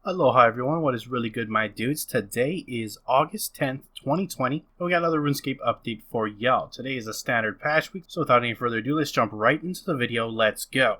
Aloha everyone, what is really good my dudes? Today is August 10th, 2020, and we got another RuneScape update for y'all. Today is a standard patch week, so without any further ado, let's jump right into the video. Let's go.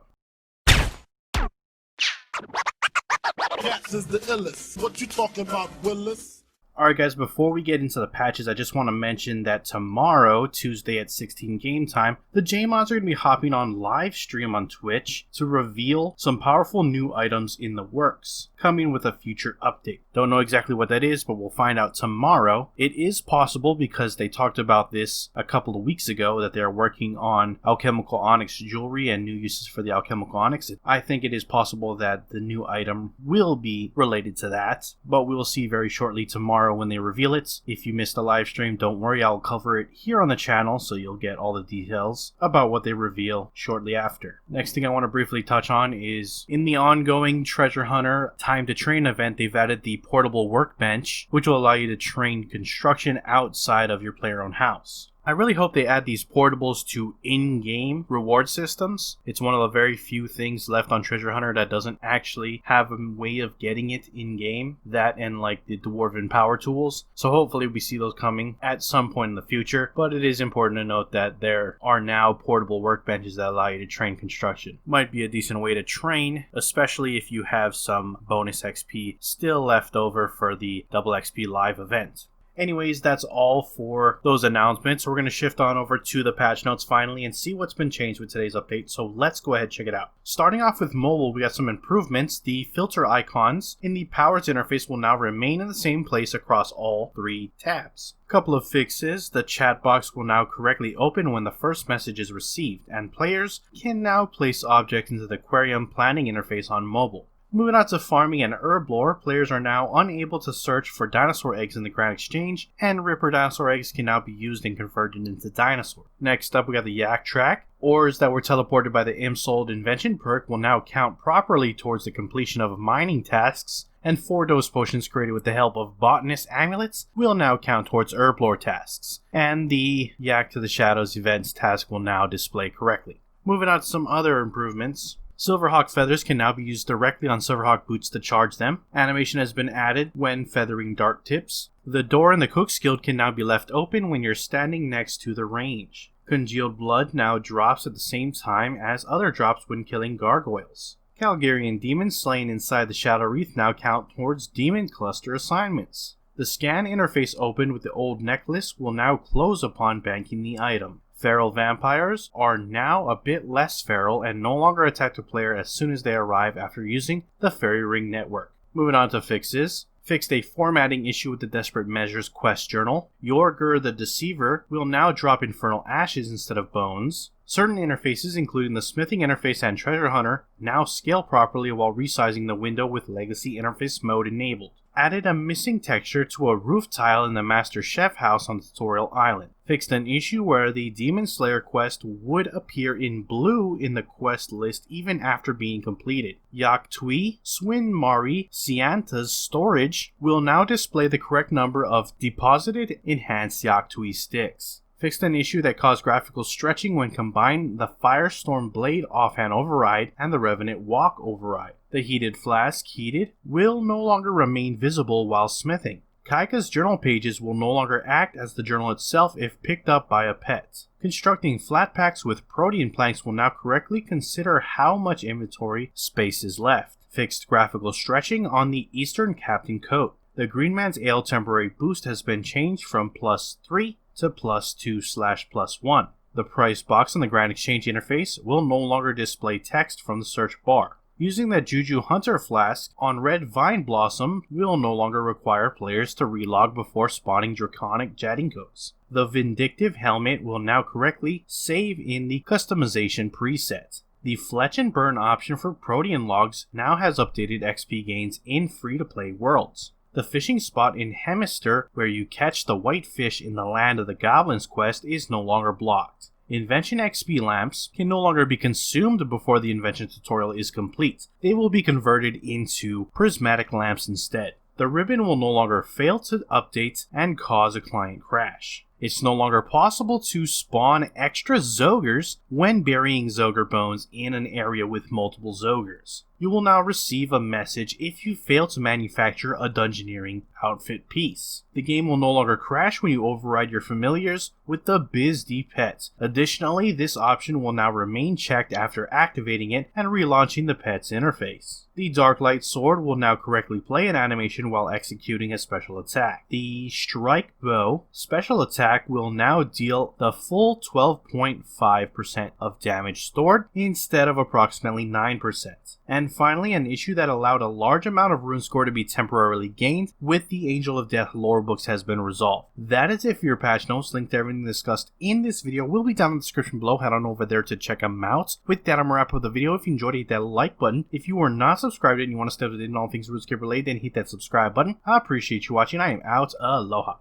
Cats is the illest. What you talking about, Willis? Alright guys, before we get into the patches, I just want to mention that tomorrow, Tuesday at 16 game time, the J-Mods are going to be hopping on live stream on Twitch to reveal some powerful new items in the works, coming with a future update. Don't know exactly what that is, but we'll find out tomorrow. It is possible, because they talked about this a couple of weeks ago, that they're working on alchemical onyx jewelry and new uses for the alchemical onyx. I think it is possible that the new item will be related to that, but we will see very shortly tomorrow when they reveal it. If you missed the live stream, don't worry, I'll cover it here on the channel, so you'll get all the details about what they reveal shortly after. Next thing I want to briefly touch on is, in the ongoing Treasure Hunter Time to Train event, they've added the portable workbench, which will allow you to train construction outside of your player-owned house. I really hope they add these portables to in-game reward systems. It's one of the very few things left on Treasure Hunter that doesn't actually have a way of getting it in-game. That and like the Dwarven power tools. So hopefully we see those coming at some point in the future. But it is important to note that there are now portable workbenches that allow you to train construction. Might be a decent way to train, especially if you have some bonus XP still left over for the double XP live event. Anyways, that's all for those announcements. We're going to shift on over to the patch notes finally and see what's been changed with today's update. So let's go ahead and check it out. Starting off with mobile, we got some improvements. The filter icons in the powers interface will now remain in the same place across all three tabs. Couple of fixes. The chat box will now correctly open when the first message is received, and players can now place objects into the aquarium planning interface on mobile. Moving on to farming and herb lore, players are now unable to search for dinosaur eggs in the Grand Exchange, and Ripper dinosaur eggs can now be used and converted into dinosaur. Next up, we got the Yak track. Ores that were teleported by the Imsold invention perk will now count properly towards the completion of mining tasks, and 4 dose potions created with the help of botanist amulets will now count towards herb lore tasks, and the Yak to the Shadows events task will now display correctly. Moving on to some other improvements. Silverhawk feathers can now be used directly on Silverhawk boots to charge them. Animation has been added when feathering dart tips. The door in the Cook's Guild can now be left open when you're standing next to the range. Congealed blood now drops at the same time as other drops when killing gargoyles. Calgarian demons slain inside the Shadow Wreath now count towards demon cluster assignments. The scan interface opened with the old necklace will now close upon banking the item. Feral vampires are now a bit less feral and no longer attack the player as soon as they arrive after using the Fairy Ring network. Moving on to fixes. Fixed a formatting issue with the Desperate Measures quest journal. Yorgur the Deceiver will now drop infernal ashes instead of bones. Certain interfaces, including the smithing interface and Treasure Hunter, now scale properly while resizing the window with Legacy Interface mode enabled. Added a missing texture to a roof tile in the Master Chef house on the tutorial island. Fixed an issue where the Demon Slayer quest would appear in blue in the quest list even after being completed. Yak Tui, Swin Mari, Sianta's storage will now display the correct number of deposited enhanced Yak Tui sticks. Fixed an issue that caused graphical stretching when combining the Firestorm Blade offhand override and the Revenant Walk override. The Heated Flask heated will no longer remain visible while smithing. Kaika's journal pages will no longer act as the journal itself if picked up by a pet. Constructing flat packs with protean planks will now correctly consider how much inventory space is left. Fixed graphical stretching on the Eastern Captain coat. The Green Man's Ale temporary boost has been changed from +3 to +2/+1. The price box on the Grand Exchange interface will no longer display text from the search bar. Using the Juju Hunter Flask on Red Vine Blossom will no longer require players to relog before spawning Draconic Jadinkos. The Vindictive Helmet will now correctly save in the customization preset. The Fletch and Burn option for Protean logs now has updated XP gains in free-to-play worlds. The fishing spot in Hemister, where you catch the white fish in the Land of the Goblins quest, is no longer blocked. Invention XP lamps can no longer be consumed before the invention tutorial is complete. They will be converted into prismatic lamps instead. The ribbon will no longer fail to update and cause a client crash. It's no longer possible to spawn extra Zogres when burying Zoger bones in an area with multiple Zogres. you will now receive a message if you fail to manufacture a Dungeoneering outfit piece. The game will no longer crash when you override your familiars with the BizD pet. Additionally, this option will now remain checked after activating it and relaunching the pet's interface. The Darklight Sword will now correctly play an animation while executing a special attack. The Strike Bow special attack will now deal the full 12.5% of damage stored instead of approximately 9%. And finally, an issue that allowed a large amount of rune score to be temporarily gained with the Angel of Death lore books has been resolved. That is it for your patch notes. Link to everything discussed in this video will be down in the description below. Head on over there to check them out. With that, I'm gonna wrap up the video. If you enjoyed it, hit that like button. If you are not subscribed and you want to stay up to date on all things RuneScape related, then hit that subscribe button. I appreciate you watching. I am out. Aloha.